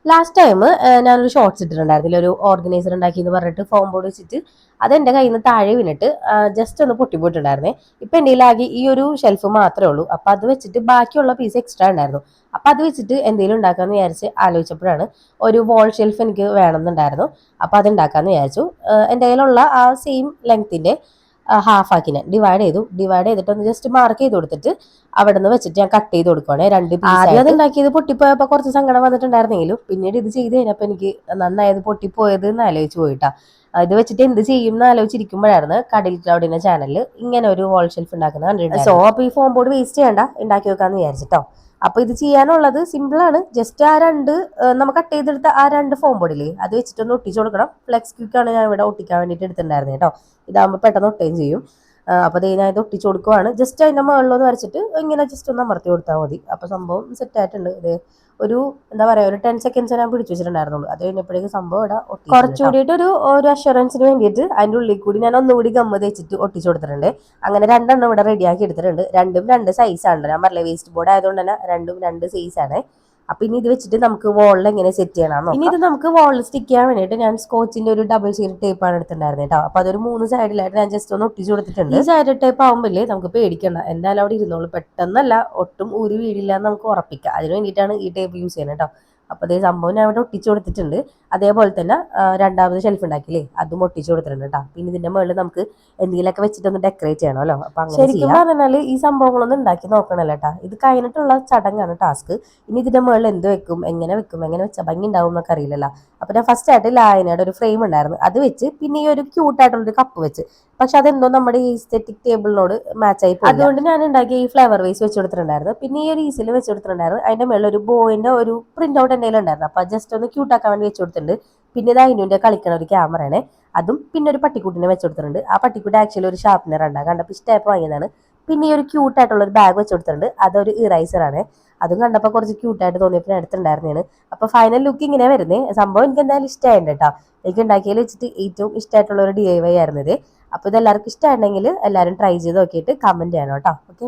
Last time ഞാനൊരു shorts ഇട്ടിട്ടുണ്ടായിരുന്നില്ല, ഒരു organiser ഉണ്ടാക്കി എന്ന് പറഞ്ഞിട്ട് ഫോം ബോർഡ് വെച്ചിട്ട് അത് എൻ്റെ കയ്യിൽ നിന്ന് താഴെ വീണിട്ട് ജസ്റ്റ് ഒന്ന് പൊട്ടിപ്പോയിട്ടുണ്ടായിരുന്നേ. ഇപ്പൊ എൻ്റെ കയ്യിലാകെ ഈ ഒരു ഷെൽഫ് മാത്രമേ ഉള്ളൂ. അപ്പൊ അത് വെച്ചിട്ട് ബാക്കിയുള്ള പീസ് എക്സ്ട്രാ ഉണ്ടായിരുന്നു. അപ്പൊ അത് വെച്ചിട്ട് എന്തെങ്കിലും ഉണ്ടാക്കാന്ന് വിചാരിച്ച് ആലോചിച്ചപ്പോഴാണ് ഒരു വാൾ ഷെൽഫ് എനിക്ക് വേണമെന്നുണ്ടായിരുന്നു. അപ്പൊ അത് ഉണ്ടാക്കാന്ന് വിചാരിച്ചു. എൻ്റെ കയ്യിലുള്ള ആ സെയിം ലെങ്ത്തിന്റെ ഹാഫ് ആക്കി ഞാൻ ഡിവൈഡ് ചെയ്തിട്ട് ഒന്ന് ജസ്റ്റ് മാർക്ക് ചെയ്ത് കൊടുത്തിട്ട് അവിടെ നിന്ന് വെച്ചിട്ട് ഞാൻ കട്ട് ചെയ്ത് കൊടുക്കുവാണ് രണ്ട് പീസ്. ആദ്യം അത് ഉണ്ടാക്കിയത് പൊട്ടിപ്പോയപ്പോ കുറച്ച് സങ്കടം വന്നിട്ടുണ്ടായിരുന്നെങ്കിലും പിന്നീട് ഇത് ചെയ്ത് കഴിഞ്ഞപ്പോ എനിക്ക് നന്നായത് പൊട്ടിപ്പോയത് എന്ന് ആലോചിച്ച് പോയിട്ടാ. ഇത് വെച്ചിട്ട് എന്ത് ചെയ്യും എന്ന് ആലോചിച്ചിരിക്കുമ്പോഴായിരുന്നു കടൽ ക്ലൗഡിന്റെ ചാനലിൽ ഇങ്ങനെ ഒരു വാൾ ഷെൽഫ് ഉണ്ടാക്കുന്നത് കണ്ടിട്ടുണ്ടായിരുന്നു. സോ അപ്പൊ ഈ ഫോം ബോർഡ് വേസ്റ്റ് ചെയ്യണ്ട, ഉണ്ടാക്കി വെക്കാന്ന് വിചാരിച്ചിട്ടോ. അപ്പൊ ഇത് ചെയ്യാനുള്ളത് സിമ്പിൾ ആണ്. ജസ്റ്റ് ആ രണ്ട് നമ്മൾ കട്ട് ചെയ്തെടുത്ത ആ രണ്ട് ഫോം ബോർഡില്ലേ അത് വെച്ചിട്ടൊന്ന് ഒട്ടിച്ചു കൊടുക്കണം. ഫ്ലെക്സ് ക്വിക്കാണ് ഞാൻ ഇവിടെ ഒട്ടിക്കാൻ വേണ്ടിയിട്ട് എടുത്തിട്ടുണ്ടായിരുന്നത് കേട്ടോ. ഇതാകുമ്പോൾ പെട്ടെന്ന് ഒട്ടുകയും ചെയ്യും. അപ്പൊ ഞാൻ ഇത് ഒട്ടിച്ചു കൊടുക്കുവാണ്. ജസ്റ്റ് അതിന്റെ മുകളിലൊന്ന് വരച്ചിട്ട് ഇങ്ങനെ ജസ്റ്റ് ഒന്ന് അമർത്തി കൊടുത്താൽ മതി. അപ്പൊ സംഭവം സെറ്റ് ആയിട്ടുണ്ട്. ഇത് ഒരു എന്താ പറയാ, ഒരു 10 സെക്കൻഡ്സ് ഞാൻ പിടിച്ചു വെച്ചിട്ടുണ്ടായിരുന്നുള്ളൂ. അത് കഴിഞ്ഞപ്പോഴേക്കും സംഭവം ഇവിടെ കുറച്ചുകൂടിയിട്ട് ഒരു അഷുറൻസിന് വേണ്ടിയിട്ട് അതിന്റെ ഉള്ളിൽ കൂടി ഞാൻ ഒന്നുകൂടി ഗമ്മ തേച്ചിട്ട് ഒട്ടിച്ചു കൊടുത്തിട്ടുണ്ട്. അങ്ങനെ രണ്ടെണ്ണം ഇവിടെ റെഡിയാക്കി എടുത്തിട്ടുണ്ട്. രണ്ടും രണ്ട് സൈസാണ്. ഞാൻ പറഞ്ഞില്ലേ വേസ്റ്റ് ബോർഡ് ആയതുകൊണ്ട് തന്നെ രണ്ടും രണ്ട് സൈസാണ്. അപ്പൊ ഇനി ഇത് വെച്ചിട്ട് നമുക്ക് വോളിൽ എങ്ങനെ സെറ്റ് ചെയ്യണം. ഇനി ഇത് നമുക്ക് വോളിൽ സ്റ്റിക്ക് ചെയ്യാൻ വേണ്ടിയിട്ട് ഞാൻ സ്കോച്ചിന്റെ ഒരു ഡബിൾ സീഡ് ടേപ്പാണ് എടുത്തിട്ടുണ്ടായിരുന്നത് കേട്ടോ. അപ്പൊ അതൊരു 3 സൈഡിലായിട്ട് ഞാൻ ജസ്റ്റ് ഒന്ന് ഒട്ടിച്ചു കൊടുത്തിട്ടുണ്ട്. ഈ സൈഡ് ടേപ്പ് ആവുമ്പോഴേ നമുക്ക് പേടിക്കണ്ട, എന്തായാലും അവിടെ ഇരുന്നോളൂ. പെട്ടെന്നല്ല ഒട്ടും ഊരി വീടില്ല എന്ന് നമുക്ക് ഉറപ്പിക്കാം. അതിന് വേണ്ടിയിട്ടാണ് ഈ ടേപ്പ് യൂസ് ചെയ്യുന്നത് കേട്ടോ. അപ്പൊ അതേ സംഭവം ഞാൻ ഇവിടെ ഒട്ടിച്ചു കൊടുത്തിട്ടുണ്ട്. അതേപോലെ തന്നെ രണ്ടാമത് ഷെൽഫ് ഉണ്ടാക്കില്ലേ അതും ഒട്ടിച്ചു കൊടുത്തിട്ടുണ്ട് കേട്ടോ. പിന്നെ ഇതിന്റെ മുകളിൽ നമുക്ക് എന്തെങ്കിലുമൊക്കെ വെച്ചിട്ടൊന്ന് ഡെക്കറേറ്റ് ചെയ്യണമല്ലോ. അപ്പൊ ശരിക്കും പറഞ്ഞാൽ ഈ സംഭവങ്ങളൊന്നും ഉണ്ടാക്കി നോക്കണല്ലോ കേട്ടോ. ഇത് കഴിഞ്ഞിട്ടുള്ള ചടങ്ങാണ് ടാസ്ക്. ഇനി ഇതിന്റെ മുകളിൽ എന്ത് വെക്കും, എങ്ങനെ വെച്ചാൽ ഭംഗി ഉണ്ടാവും എന്നൊക്കെ അറിയില്ലല്ലോ. അപ്പൊ ഞാൻ ഫസ്റ്റ് ആയിട്ട് ലായനയുടെ ഒരു ഫ്രെയിം ഉണ്ടായിരുന്നു അത് വെച്ച്, പിന്നെ ഈ ഒരു ക്യൂട്ടായിട്ടുള്ളൊരു കപ്പ് വെച്ച്. പക്ഷെ അതെന്തോ നമ്മുടെ ഈ എസ്തെറ്റിക് ടേബിളിനോട് മാച്ച് ആയി പോയി. അതുകൊണ്ട് ഞാൻ ഉണ്ടാക്കിയ ഈ ഫ്ലവർ വേസ് വെച്ച് കൊടുത്തിട്ടുണ്ടായിരുന്നു. പിന്നെ ഈ ഒരു ഈസിൽ വെച്ച് കൊടുത്തിട്ടുണ്ടായിരുന്നു. അതിന്റെ മേളിൽ ഒരു ബോയിന്റെ ഒരു പ്രിന്റ് ഔട്ട് എന്തെങ്കിലും ഉണ്ടായിരുന്നു. അപ്പൊ ജസ്റ്റ് ഒന്ന് ക്യൂട്ടാക്കാൻ വേണ്ടി വെച്ച് കൊടുത്തിട്ടുണ്ട്. പിന്നെ ഇത് അതിൻ്റെ കളിക്കണ ഒരു ക്യാമറയാണ് അതും. പിന്നെ ഒരു പട്ടിക്കുട്ടിനെ വെച്ച് കൊടുത്തിട്ടുണ്ട്. ആ പട്ടിക്കുട്ടി ആക്ച്വലി ഒരു ഷാർപ്പനർ ഉണ്ടാകും, കണ്ടപ്പോൾ ഇഷ്ടമായപ്പോൾ വാങ്ങിയതാണ്. പിന്നെ ഈ ഒരു ക്യൂട്ടായിട്ടുള്ള ഒരു ബാഗ് വെച്ച് കൊടുത്തിട്ടുണ്ട്. അതൊരു ഇറൈസർ ആണ്. അതും കണ്ടപ്പോൾ കുറച്ച് ക്യൂട്ടായിട്ട് തോന്നിയപ്പോൾ അടുത്തുണ്ടായിരുന്നതാണ്. അപ്പൊ ഫൈനൽ ലുക്ക് ഇങ്ങനെ വരുന്നത്. സംഭവം എനിക്ക് എന്തായാലും ഇഷ്ടമായിട്ടുണ്ട് കേട്ടോ. എനിക്ക് ഉണ്ടാക്കിയതിൽ വെച്ചിട്ട് ഏറ്റവും ഇഷ്ടമായിട്ടുള്ള ഒരു DIY ആയിരുന്നത്. അപ്പൊ ഇത് എല്ലാവർക്കും ഇഷ്ടമായിട്ടുണ്ടെങ്കിൽ എല്ലാവരും ട്രൈ ചെയ്ത് നോക്കിയിട്ട് കമന്റ് ചെയ്യണം കേട്ടോ. ഓക്കെ.